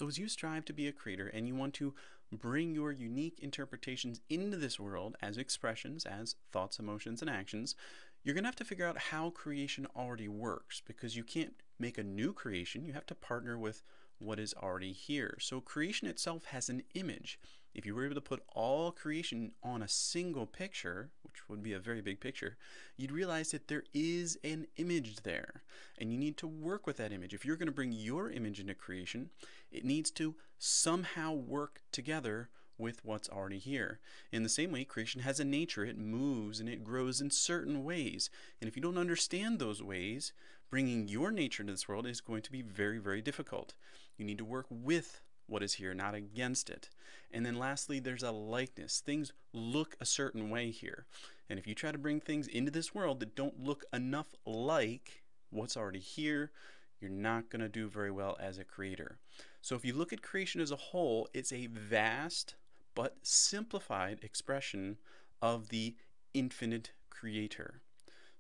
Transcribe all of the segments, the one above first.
So as you strive to be a creator and you want to bring your unique interpretations into this world as expressions, as thoughts, emotions, and actions, you're going to have to figure out how creation already works, because you can't make a new creation. You have to partner with what is already here. So creation itself has an image. If you were able to put all creation on a single picture, which would be a very big picture, you'd realize that there is an image there, and you need to work with that image. If you're going to bring your image into creation, it needs to somehow work together with what's already here. In the same way, creation has a nature. It moves and it grows in certain ways. And if you don't understand those ways, bringing your nature into this world is going to be very, very difficult. You need to work with what is here, not against it. And then lastly, there's a likeness. Things look a certain way here. And if you try to bring things into this world that don't look enough like what's already here, you're not going to do very well as a creator. So if you look at creation as a whole, it's a vast but simplified expression of the infinite creator.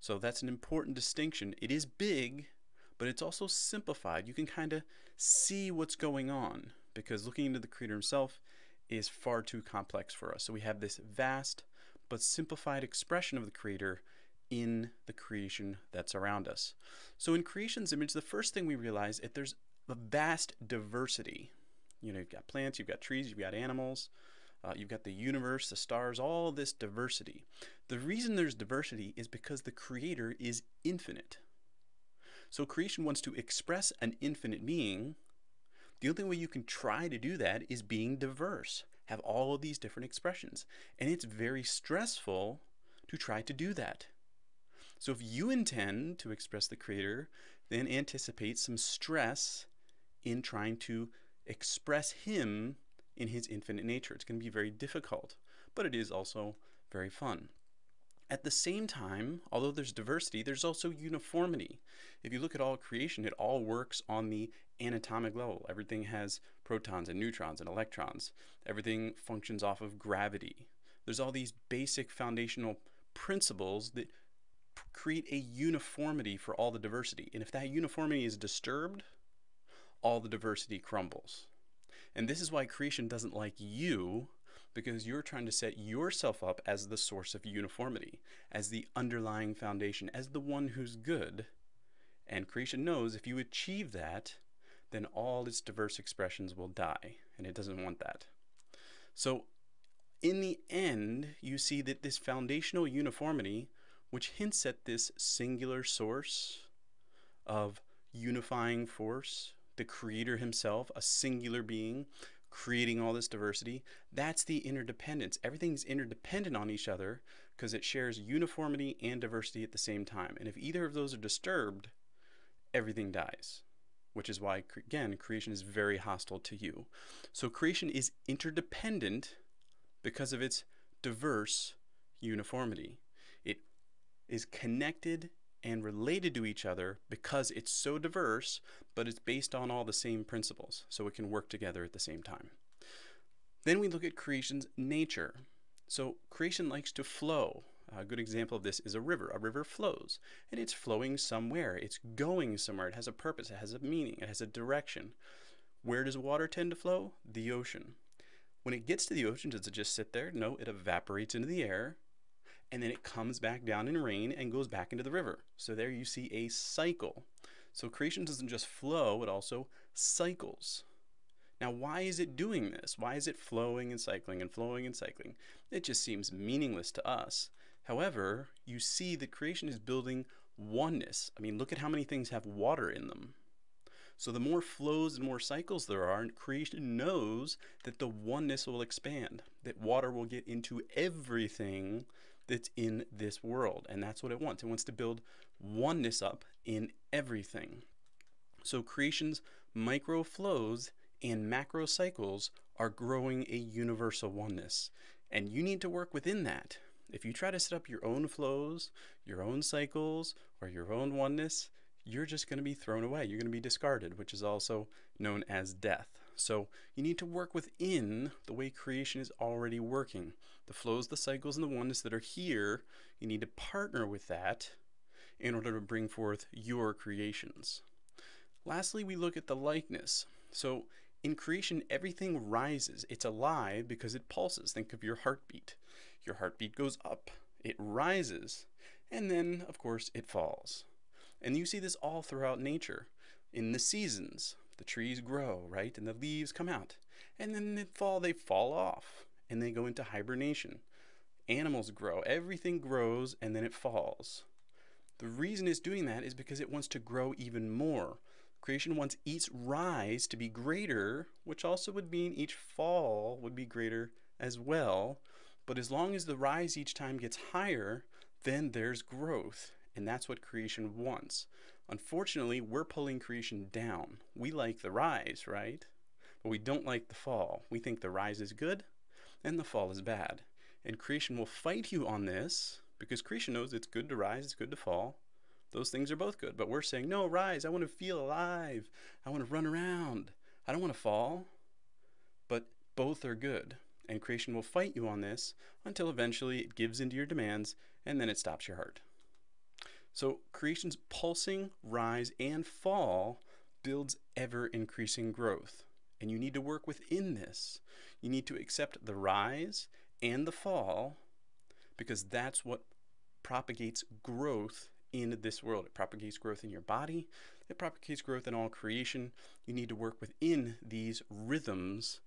So that's an important distinction. It is big, but it's also simplified. You can kind of see what's going on, because looking into the creator himself is far too complex for us. So we have this vast but simplified expression of the creator in the creation that's around us. So in creation's image, the first thing we realize is that there's a vast diversity. You know, you've got plants, you've got trees, you've got animals, you've got the universe, the stars, all this diversity. The reason there's diversity is because the creator is infinite. So creation wants to express an infinite being. The only way you can try to do that is being diverse, have all of these different expressions. And it's very stressful to try to do that. So if you intend to express the creator, then anticipate some stress in trying to express him in his infinite nature. It's going to be very difficult, but it is also very fun. At the same time, although there's diversity, there's also uniformity. If you look at all creation, it all works on the anatomic level. Everything has protons and neutrons and electrons. Everything functions off of gravity. There's all these basic foundational principles that create a uniformity for all the diversity. And if that uniformity is disturbed, all the diversity crumbles. And this is why creation doesn't like you, because you're trying to set yourself up as the source of uniformity, as the underlying foundation, as the one who's good. And creation knows if you achieve that, then all its diverse expressions will die, and it doesn't want that. So in the end, you see that this foundational uniformity, which hints at this singular source of unifying force, the creator himself, a singular being, creating all this diversity, that's the interdependence. Everything's interdependent on each other because it shares uniformity and diversity at the same time. And if either of those are disturbed, everything dies, which is why, again, creation is very hostile to you. So creation is interdependent because of its diverse uniformity. It is connected and related to each other because it's so diverse, but it's based on all the same principles, so it can work together at the same time. Then we look at creation's nature. So creation likes to flow. A good example of this is a river. A river flows, and it's flowing somewhere. It's going somewhere. It has a purpose. It has a meaning. It has a direction. Where does water tend to flow? The ocean. When it gets to the ocean, does it just sit there? No, it evaporates into the air, and then it comes back down in rain and goes back into the river. So there you see a cycle. So creation doesn't just flow, it also cycles. Now, why is it doing this? Why is it flowing and cycling and flowing and cycling? It just seems meaningless to us. However, you see that creation is building oneness. I mean, look at how many things have water in them. So the more flows and more cycles there are, and creation knows that the oneness will expand, that water will get into everything that's in this world, and that's what it wants. It wants to build oneness up in everything. So creation's micro flows and macro cycles are growing a universal oneness, and you need to work within that. If you try to set up your own flows, your own cycles, or your own oneness, you're just going to be thrown away. You're going to be discarded, which is also known as death. So you need to work within the way creation is already working. The flows, the cycles, and the oneness that are here, you need to partner with that in order to bring forth your creations. Lastly, we look at the likeness. So In creation, everything rises. It's alive because it pulses. Think of your heartbeat. Your heartbeat goes up, it rises, and then, of course, it falls. And you see this all throughout nature. In the seasons, the trees grow, right? And the leaves come out. And then they fall off, and they go into hibernation. Animals grow, everything grows, and then it falls. The reason it's doing that is because it wants to grow even more. Creation wants each rise to be greater, which also would mean each fall would be greater as well. But as long as the rise each time gets higher, then there's growth. And that's what creation wants. Unfortunately, we're pulling creation down. We like the rise, right? But we don't like the fall. We think the rise is good and the fall is bad. And creation will fight you on this because creation knows it's good to rise, it's good to fall. Those things are both good. But we're saying, no, rise. I want to feel alive. I want to run around. I don't want to fall. But both are good. And creation will fight you on this until eventually it gives into your demands and then it stops your heart. So creation's pulsing rise and fall builds ever increasing growth. And you need to work within this. You need to accept the rise and the fall because that's what propagates growth in this world. It propagates growth in your body. It propagates growth in all creation. You need to work within these rhythms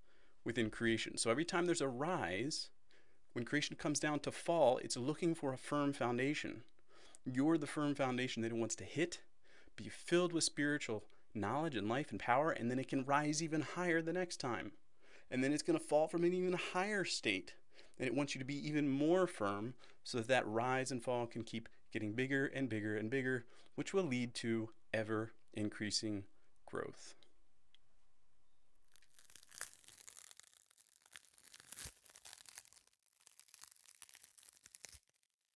within creation. So every time there's a rise, when creation comes down to fall, it's looking for a firm foundation. You're the firm foundation that it wants to hit, be filled with spiritual knowledge and life and power, and then it can rise even higher the next time. And then it's going to fall from an even higher state. And it wants you to be even more firm so that that rise and fall can keep getting bigger and bigger and bigger, which will lead to ever increasing growth.